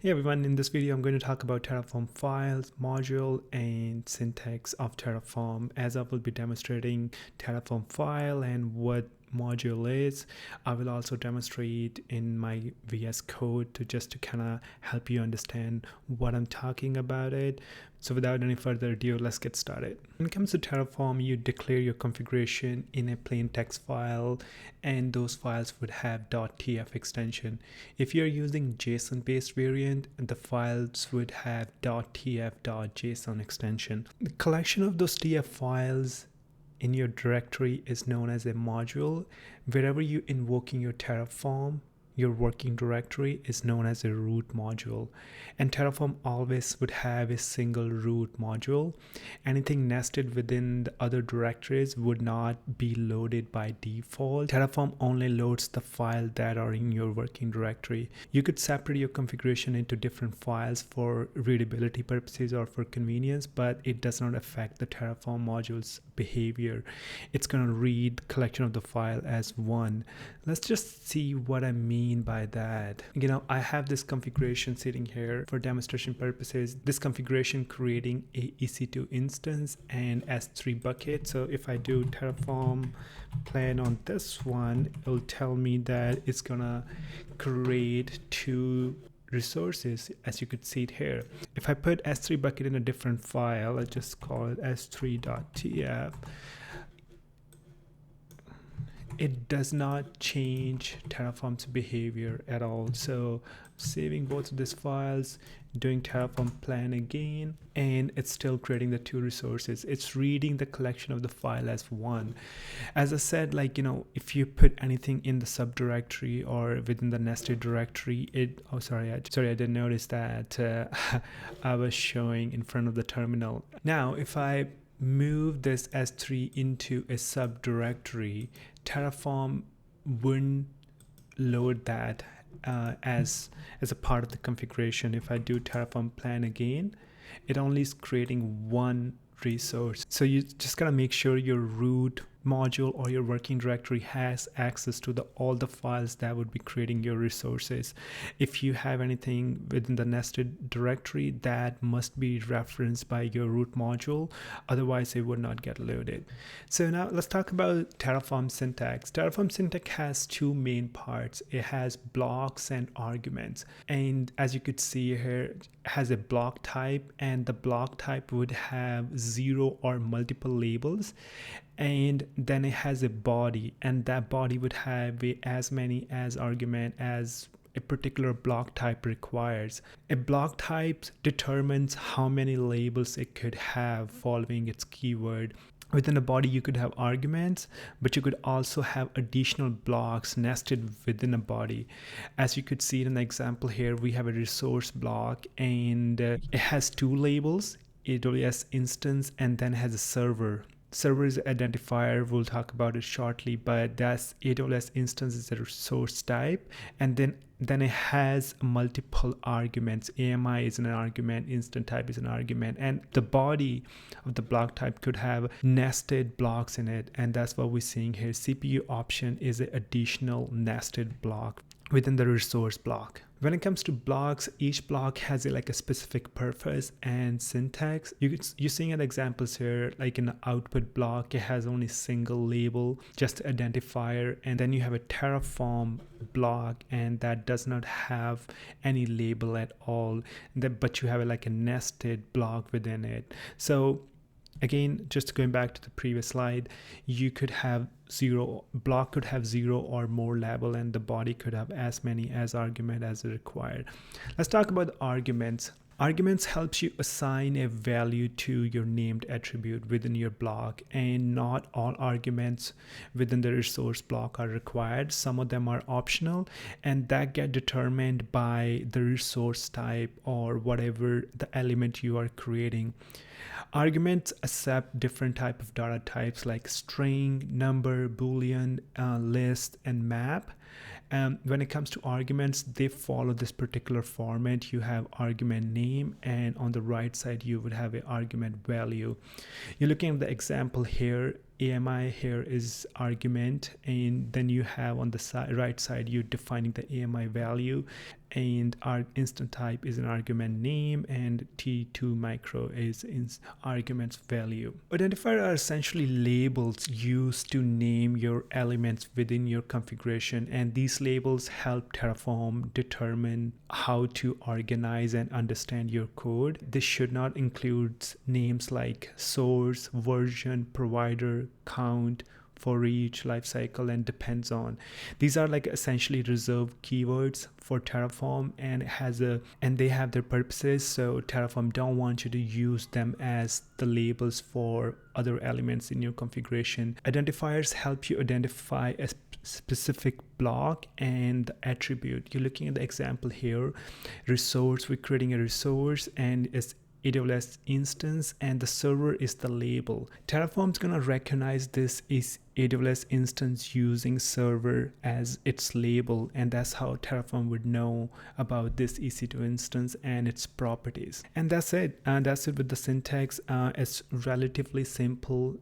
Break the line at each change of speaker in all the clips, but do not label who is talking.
Hey everyone, in this video I'm going to talk about Terraform files, module, and syntax of Terraform, as I will be demonstrating Terraform file and what module is. I will also demonstrate in my VSCode to kind of help you understand what I'm talking about it. So without any further ado, let's get started. When it comes to Terraform, you declare your configuration in a plain text file, and those files would have .tf extension. If you're using JSON-based variant, the files would have .tf.json extension. The collection of those TF files in your directory is known as a module. Wherever you invoking your Terraform, your working directory is known as a root module, and Terraform always would have a single root module. Anything nested within the other directories would not be loaded by default. Terraform only loads the file that are in your working directory. You could separate your configuration into different files for readability purposes or for convenience, but it does not affect the Terraform module's behavior. It's going to read collection of the file as one. Let's just see what I mean by that. I have this configuration sitting here for demonstration purposes. This configuration creating a EC2 instance and S3 bucket. So if I do Terraform plan on this one, it will tell me that it's gonna create two resources, as you could see it here. If I put S3 bucket in a different file, I just call it s3.tf, it does not change Terraform's behavior at all. So saving both of these files, doing Terraform plan again, and it's still creating the two resources. It's reading the collection of the file as one. As I said, if you put anything in the subdirectory or within the nested directory, I didn't notice that I was showing in front of the terminal. Now, if I move this S3 into a subdirectory, Terraform wouldn't load that as a part of the configuration. If I do Terraform plan again, it only is creating one resource. So you just gotta make sure your root module or your working directory has access to all the files that would be creating your resources. If you have anything within the nested directory, that must be referenced by your root module, otherwise it would not get loaded. So now let's talk about Terraform syntax. Terraform syntax has two main parts. It has blocks and arguments, and as you could see here, it has a block type, and the block type would have 0 or multiple labels, and then it has a body, and that body would have as many as argument as a particular block type requires. A block type determines how many labels it could have following its keyword. Within a body, you could have arguments, but you could also have additional blocks nested within a body. As you could see in the example here, we have a resource block, and it has two labels, AWS instance, and then has a server. Server is an identifier, we'll talk about it shortly, but that's AWS instance is a resource type, and then it has multiple arguments. AMI is an argument, instant type is an argument, and the body of the block type could have nested blocks in it, and that's what we're seeing here. CPU option is an additional nested block within the resource block. When it comes to blocks, each block has a specific purpose and syntax. You're seeing an examples here, like in the output block, it has only single label, just identifier, and then you have a Terraform block, and that does not have any label at all, but you have a nested block within it. So again, just going back to the previous slide, you could have block could have 0 or more label, and the body could have as many as argument as required. Let's talk about arguments. Arguments helps you assign a value to your named attribute within your block, and not all arguments within the resource block are required. Some of them are optional, and that get determined by the resource type or whatever the element you are creating. Arguments accept different type of data types like string, number, boolean, list, and map. When it comes to arguments, they follow this particular format. You have argument name, and on the right side you would have an argument value. You're looking at the example here. AMI here is argument, and then you have on the right side you're defining the AMI value, and our instant type is an argument name, and T2 micro is arguments value. Identifiers are essentially labels used to name your elements within your configuration, and these labels help Terraform determine how to organize and understand your code. This should not include names like source, version, provider, count, for each lifecycle, and depends on. These are like essentially reserved keywords for Terraform, and they have their purposes, so Terraform don't want you to use them as the labels for other elements in your configuration. Identifiers help you identify a specific block and the attribute. You're looking at the example here, resource, we're creating a resource and it's AWS instance, and the server is the label. Terraform's gonna recognize this is AWS instance using server as its label, and that's how Terraform would know about this EC2 instance and its properties. And that's it. And that's it with the syntax. It's relatively simple.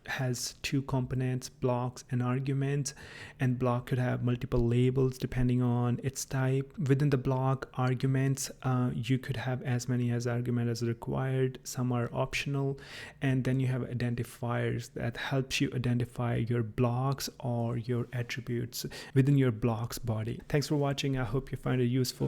Has two components, blocks and arguments, and block could have multiple labels depending on its type. Within the block arguments, you could have as many as argument as required. Some are optional, and then you have identifiers that helps you identify your blocks or your attributes within your blocks body. Thanks for watching. I hope you find it useful.